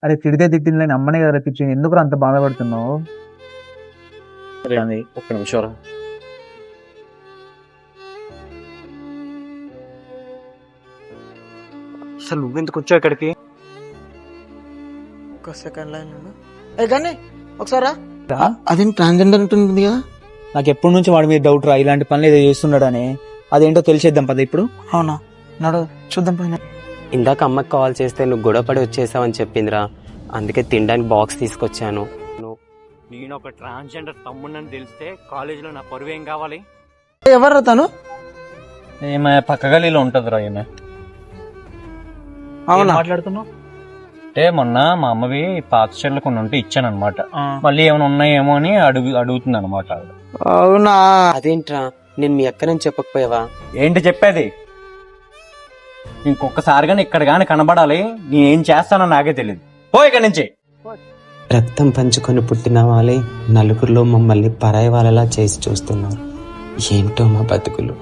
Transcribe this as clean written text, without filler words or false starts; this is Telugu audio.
అరే తిడితే తిట్టింది అమ్మనే కదా రప్పించింది, ఎందుకు అంత బాధపడుతున్నావు? ఒక్క నిమిషం రా. అసలు నువ్వెందుకు వచ్చావు ఇక్కడికి? ఒక సెకండ్ లైన్ కానీ ఒకసారి అదేం ట్రాన్స్జెండర్ ఉంటుంది కదా. నాకు ఎప్పటి నుంచి వాడి మీద డౌట్ రా, ఇలాంటి పనులు ఏదో చేస్తున్నాడని. అదేంటో తెలిసేద్దాం పద ఇప్పుడు. అవునా, నడు చూద్దాం పైన. ఇందాక అమ్మకి కాల్ చేస్తే నువ్వు గొడవపడి వచ్చేసావని చెప్పిందిరా, అందుకే తినడానికి బాక్స్ తీసుకొచ్చాను. నేను ఒక ట్రాన్స్జెండర్ తమ్ముడని తెలిస్తే కాలేజీలో నా పరువు ఏం కావాలి? ఎవరు తను? ఏమే పక్క గలీలో ఉంటదిరా ఏమే. అవునా, మాట్లాడుతున్నావు? అంటే మొన్న మా అమ్మవి పాత చీరలు కొన్ని ఉంటే ఇచ్చాను అనమాట. మళ్ళీ ఏమైనా ఉన్నాయేమో అని అడుగుతుంది అనమాట. అవునా? అదేంట్రా, నేను మీ అక్కనని చెప్పకపోయావా? ఏంటి చెప్పేది? ఇంకొకసారిగా ఇక్కడ గాని కనబడాలి, నేనేం చేస్తానో నాకే తెలియదు. పో ఇక్కడి నుంచి. రక్తం పంచుకొని పుట్టిన వాళ్ళే నలుగురిలో మమ్మల్ని పరాయి వాళ్ళలా చేసి చూస్తున్నారు. ఏంటో మా బతుకులు.